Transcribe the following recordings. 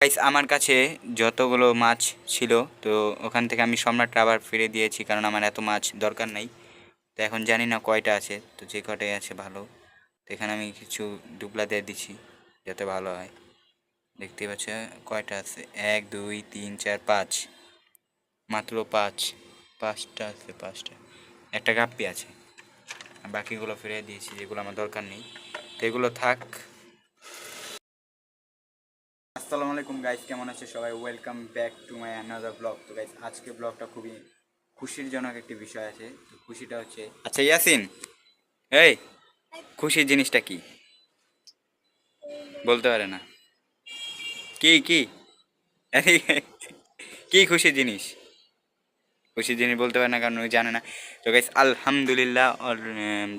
Guys আমার কাছে যতগুলো মাছ ছিল তো ওখান থেকে আমি সম্রাটটা আবার ফিরে দিয়েছি, কারণ আমার এত মাছ দরকার নাই। তো এখন জানি না কয়টা আছে, তো যে কটাই আছে ভালো। তো এখানে আমি কিছু ডুবলা দিয়ে দিচ্ছি যাতে ভালো হয়। দেখতে পাচ্ছ কয়টা আছে, 1 2 3 4 5, মাত্র পাঁচটা আছে, পাঁচটা। একটা গাপ্পি আছে, আর বাকিগুলো ফিরে দিয়েছি যেগুলো আমার দরকার নেই, তো এগুলো থাক। আসসালামু আলাইকুম গাইস, কেমন আছে সবাই? Welcome back to my another blog. তো গাইস আজকে ব্লগটা খুবই খুশির জনক একটি বিষয় আছে। তো খুশিটা হচ্ছে, আচ্ছা ইয়াসিন, এই খুশির জিনিসটা কি বলতে পারে না? কি কি কি খুশির জিনিস? খুশির জিনিস বলতে পারে না কারণ ওই জানে না। তো গাইস আলহামদুলিল্লাহ,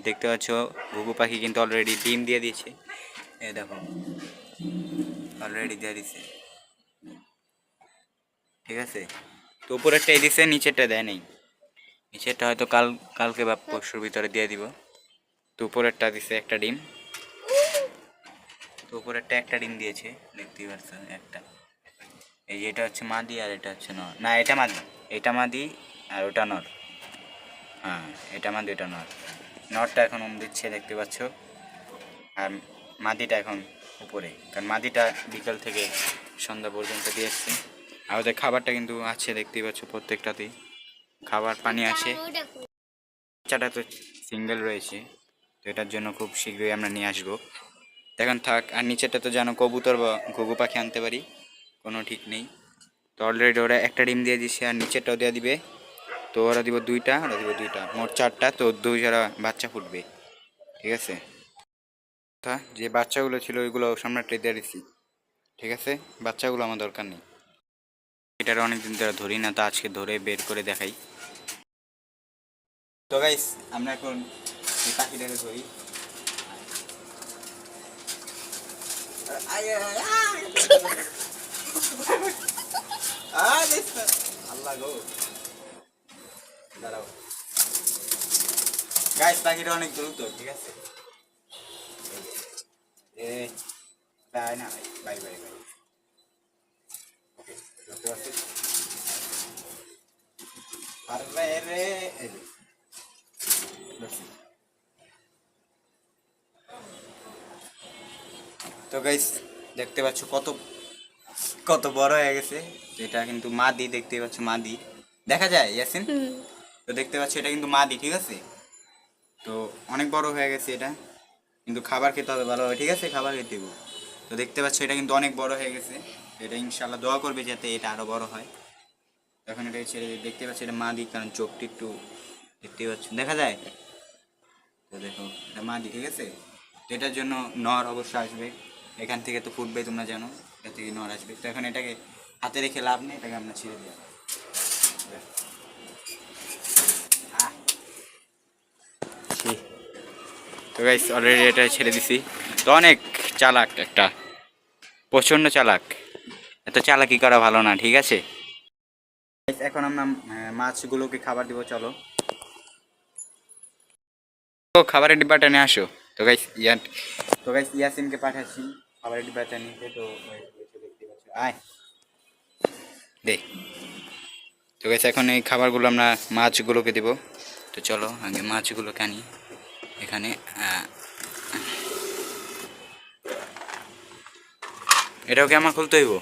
দেখতে পাচ্ছ ঘুঘু পাখি কিন্তু অলরেডি ডিম দিয়ে দিয়েছে। এ দেখো, অলরেডি দিয়ে দিছে, ঠিক আছে। তো উপরেরটাই দিছে, নিচেরটা দেয় নেই। নিচেরটা হয়তো কালকে বা পরশুর ভিতরে দিয়ে দিব। তো উপরেরটা দিছে একটা ডিম, তো উপরেরটা একটা ডিম দিয়েছে, দেখতেই পাচ্ছেন একটা। এই যে এটা হচ্ছে মাদি আর এটা হচ্ছে নর, না এটা মাদি, এটা মাদি আর ওটা নর। হ্যাঁ এটা মাদি, ওটা নর। নরটা এখন দিচ্ছে দেখতে পাচ্ছ, আর মাদিটা এখন উপরে, কারণ মাদিটা বিকাল থেকে সন্ধ্যা পর্যন্ত দিয়ে এসছে। আর ওদের খাবারটা কিন্তু আছে দেখতেই পাচ্ছ, প্রত্যেকটাতেই খাবার পানি আছে। বাচ্চাটা তো সিঙ্গেল রয়েছে, তো এটার জন্য খুব শীঘ্রই আমরা নিয়ে আসবো। এখন থাক। আর নিচেরটা তো যেন কবুতর বা ঘুঘু পাখি আনতে পারি, কোনো ঠিক নেই। তো অলরেডি ওরা একটা ডিম দিয়ে দিচ্ছে, আর নিচেরটাও দিয়ে দিবে। তো ওরা দিব দুইটা, ওরা দিব দুইটা, মোট চারটা। তো দুই যারা বাচ্চা ফুটবে, ঠিক আছে। যে বাচ্চাগুলো ছিল ওইগুলো সম্রাটে দিয়ে দিচ্ছি, ঠিক আছে। বাচ্চাগুলো আমার দরকার নেই, এটার অনেকদিন ধরে ধরি না, তো আজকে ধরে বের করে দেখাই। তো গাইস আমরা এখন এই পাখিটাকে ধরি। আল্লাহ গো, দাঁড়াও গাইস, পাখিটা অনেক দ্রুত, ঠিক আছে। এ তাই না ভাই, বাই বাই বাই। ওকে, ধরতে পারছিস? আরে রে, এই যে, ধরছি। তো গাইস দেখতে পাচ্ছ কত কত বড় হয়ে গেছে। তো এটা কিন্তু মাদি, দেখতে পাচ্ছ মাদি, দেখা যায় ইয়াসিন? তো দেখতে পাচ্ছ এটা কিন্তু মাদি, ঠিক আছে। তো অনেক বড় হয়ে গেছে এটা, কিন্তু খাবার খেতে হবে ভালোভাবে, ঠিক আছে, খাবার খেতে দেবো। তো দেখতে পাচ্ছ এটা কিন্তু অনেক বড় হয়ে গেছে। এটা ইনশাল্লাহ দোয়া করবে যাতে এটা আরো বড় হয়। এখন এটা ছেড়ে দেখতে পাচ্ছি এটা মাদি, কারণ চোখটি একটু দেখতে পাচ্ছ, দেখা যায়। তো দেখো এটা মাদি, ঠিক আছে। তো এটার জন্য নর অবশ্যই আসবে, এখান থেকে তো ফুটবে, তোমরা জানো এখান থেকে নর আসবে। তো এখন এটাকে হাতে রেখে লাভ নেই, এটাকে আমরা ছেড়ে দিই। তো গাইস অলরেডি এটা ছেড়ে দিছি। তো অনেক চালাক একটা, প্রচণ্ড চালাক। এত চালাকি করা ভালো না, ঠিক আছে। এখন আমরা মাছগুলোকে খাবার দিব, চলো। তো খাবারের ডিব্বাটা নিয়ে আসো। তো গাইস ইয়াসিনকে পাঠাচ্ছি খাবারের ডিব্বাটা নিতে। তো দেখতে পাচ্ছ, আয় দে। তো গাইস এখন এই খাবারগুলো আমরা মাছগুলোকে দেব। তো চলো আগে মাছগুলোকে আনি এখানে। এটাও কি আমার খুলতে হইব?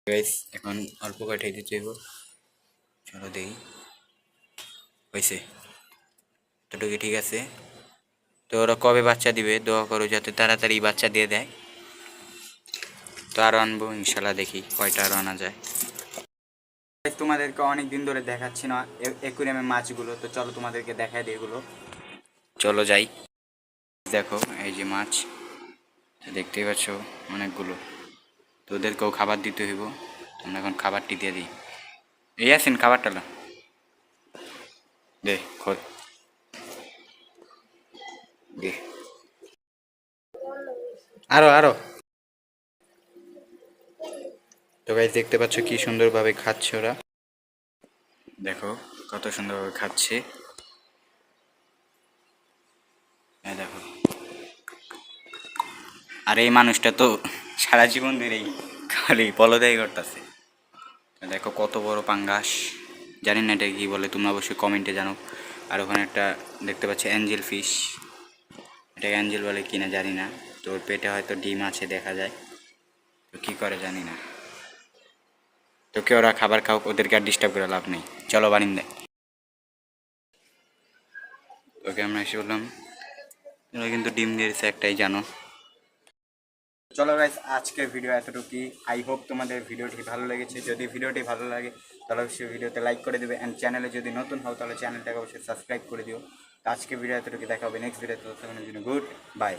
গাইস এখন অল্প কয়টাই দিতে হইব, চলো দেখি হয়েছে এতটুকু, ঠিক আছে। তো ওরা কবে বাচ্চা দিবে দোয়া করো যাতে তাড়াতাড়ি বাচ্চা দিয়ে দেয়। তো আরও আনবো ইনশাল্লাহ, দেখি কয়টা আরও আনা যায়। তোমাদেরকে অনেক দিন ধরে দেখাচ্ছি না অ্যাকুরিয়ামের মাছগুলো, তো চলো তোমাদেরকে দেখাই দিই এগুলো, চলো যাই। দেখো এই যে মাছ, দেখতেই পাচ্ছ অনেকগুলো। তো ওদেরকেও খাবার দিতে হইব, তোমরা এখন খাবারটি দিয়ে দিই। এই আসেন খাবারটা না দে, খোল দে, আরো আরো। তো গাইস দেখতে পাচ্ছ কি সুন্দরভাবে খাচ্ছে ওরা, দেখো কত সুন্দরভাবে খাচ্ছে। দেখো, আর এই মানুষটা তো সারা জীবন ধরেই খালি পলদাই করতেছে। দেখো কত বড় পাঙ্গাস, জানি না এটা কী বলে, তোমরা অবশ্যই কমেন্টে জানো। আর ওখানে একটা দেখতে পাচ্ছি অ্যাঞ্জেল ফিশ, এটাকে অ্যাঞ্জেল বলে কিনা জানি না। তোর পেটে হয়তো ডিম আছে দেখা যায়, তো কী করে জানি না। তোকে ওরা খাবার খাও, ওদেরকে আর ডিস্টার্ব করে লাভ নেই, চলো বারিন্দায়। ওকে আমরা এসে বললাম, ওরা কিন্তু ডিম দিয়েছে একটাই, জানো। চলো গাইস, আজকের ভিডিও এতটুকুই। আই হোপ তোমাদের ভিডিওটি ভালো লেগেছে। যদি ভিডিওটি ভালো লাগে তাহলে অবশ্যই ভিডিওতে লাইক করে দেবে, অ্যান্ড চ্যানেলে যদি নতুন হও তাহলে চ্যানেলটাকে অবশ্যই সাবস্ক্রাইব করে দিও। তো আজকে ভিডিও এতটুকু, দেখা হবে নেক্সট ভিডিওতে। ততক্ষণের জন্য গুড বাই।